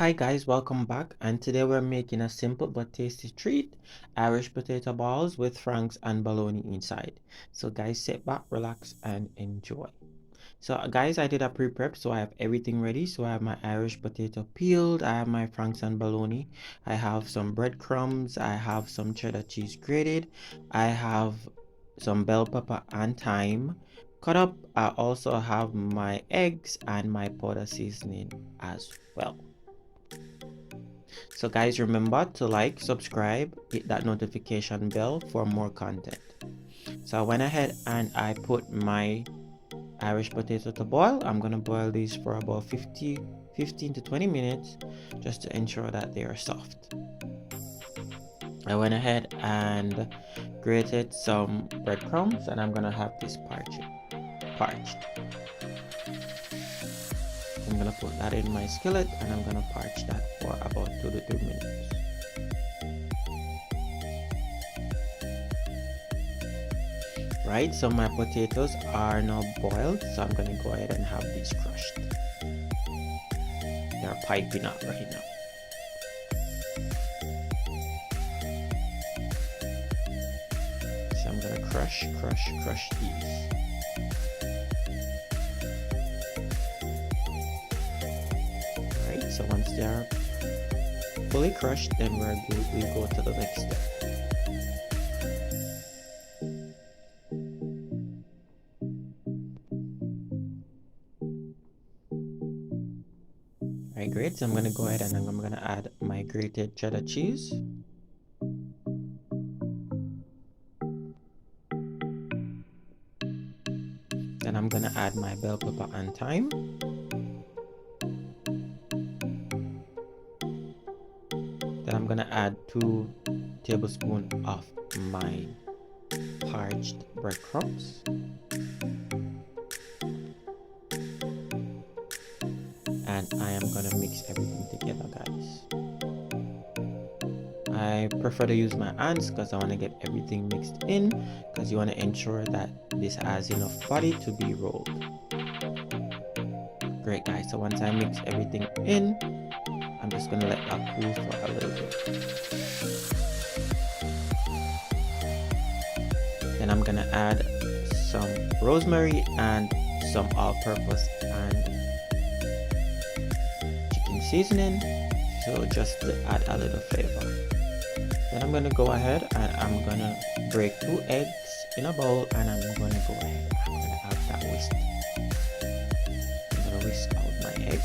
Hi guys, welcome back, and today we're making a simple but tasty treat, Irish potato balls with franks and bologna inside. So guys, sit back, relax and enjoy. So guys, I did a pre-prep, so I have everything ready. So I have my Irish potato peeled, I have my franks and bologna, I have some breadcrumbs, I have some cheddar cheese grated, I have some bell pepper and thyme cut up. I also have my eggs and my powder seasoning as well. So guys, remember to like, subscribe, hit that notification bell for more content. So I went ahead and I put my Irish potato to boil. I'm gonna boil these for about 15 to 20 minutes just to ensure that they are soft. I went ahead and grated some breadcrumbs and I'm gonna have this parched. I'm gonna put that in my skillet and I'm gonna parch that for about 2 to 3 minutes. Right, so my potatoes are now boiled, so I'm gonna go ahead and have these crushed. They're piping up right now. So I'm gonna crush these. Right, so once they are fully crushed, then we go to the next step. Alright, great. So I'm gonna go ahead and I'm gonna add my grated cheddar cheese. Then I'm gonna add my bell pepper and thyme. Then I'm gonna add 2 tablespoons of my parched breadcrumbs. And I am gonna mix everything together, guys. I prefer to use my hands because I want to get everything mixed in, because you want to ensure that this has enough body to be rolled. Great guys, so once I mix everything in, I'm just gonna let that cool for a little bit. Then I'm gonna add some rosemary and some all-purpose and chicken seasoning, so just to add a little flavor. Then I'm gonna go ahead and I'm gonna break 2 eggs in a bowl, and I'm gonna go ahead and I'm gonna add that whisk. I'm gonna whisk out my egg.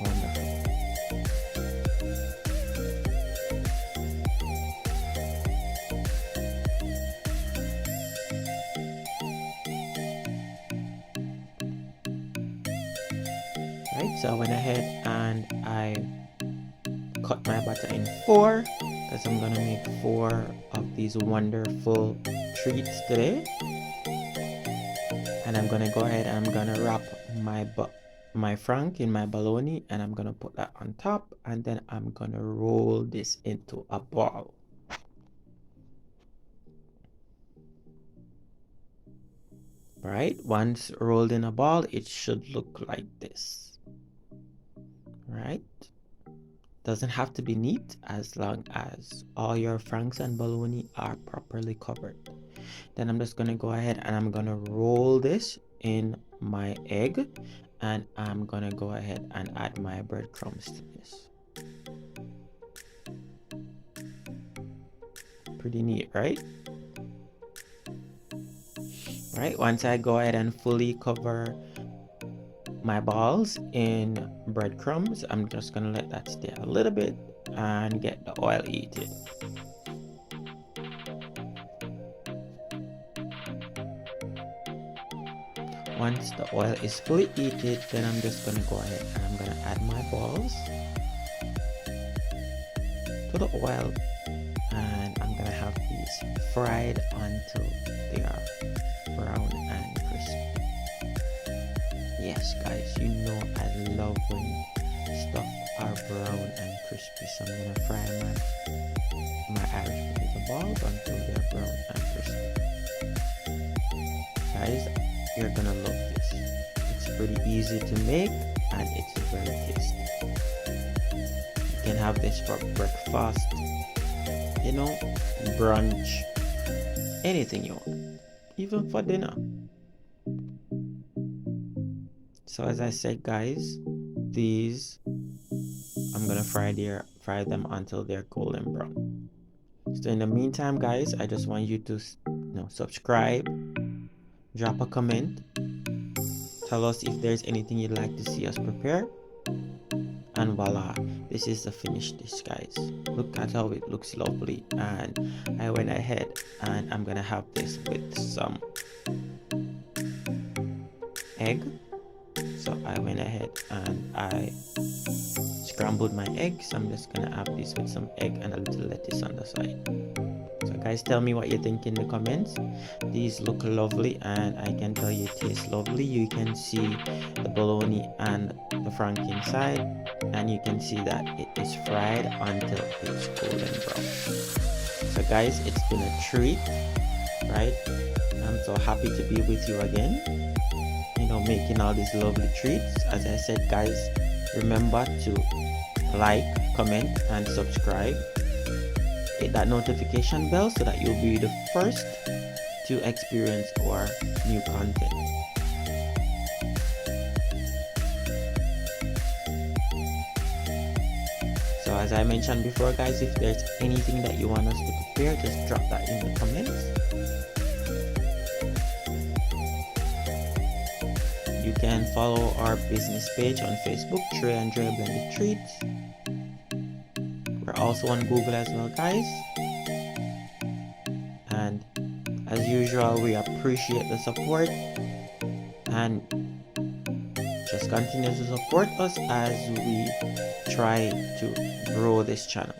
Wonderful. Right, so I went ahead and I cut my batter in 4, because I'm gonna make 4 of these wonderful treats today. And I'm gonna go ahead and I'm gonna wrap my frank in my bologna, and I'm gonna put that on top, and then I'm gonna roll this into a ball. Right, once rolled in a ball, it should look like this. Right, doesn't have to be neat as long as all your franks and bologna are properly covered. Then I'm just gonna go ahead and I'm gonna roll this in my egg, and I'm gonna go ahead and add my breadcrumbs to this. Pretty neat, right? Right, once I go ahead and fully cover my balls in breadcrumbs, I'm just gonna let that stay a little bit and get the oil heated. Once the oil is fully heated, then I'm just gonna go ahead and I'm gonna add my balls to the oil, and I'm gonna have these fried until they are brown and crispy. Yes guys, you know I love when stuff are brown and crispy, so I'm gonna fry my Irish potato balls until they're brown and crispy. Guys, you're gonna love this. pretty easy to make and it's very tasty. You can have this for breakfast, you know, brunch, anything you want, even for dinner. So as I said, guys, these I'm gonna fry them until they're golden brown. So in the meantime, guys, I just want you to subscribe, drop a comment, tell us if there's anything you'd like to see us prepare, and voila, this is the finished dish, guys. Look at how it looks lovely. And I went ahead and I'm gonna have this with some egg. So I went ahead and I scrambled my eggs. I'm just gonna have this with some egg and a little lettuce on the side. So guys, tell me what you think in the comments. These look lovely and I can tell you it tastes lovely. You can see the bologna and the frank inside, and you can see that it is fried until it's golden brown. So guys, it's been a treat, right? I'm so happy to be with you again, making all these lovely treats. As I said, guys, remember to like, comment and subscribe. Hit that notification bell so that you'll be the first to experience our new content. So as I mentioned before, guys, if there's anything that you want us to prepare, just drop that in the comments. You can follow our business page on Facebook, Trey and Dre Blended Treats. We're also on Google as well, guys. And as usual, we appreciate the support, and just continue to support us as we try to grow this channel.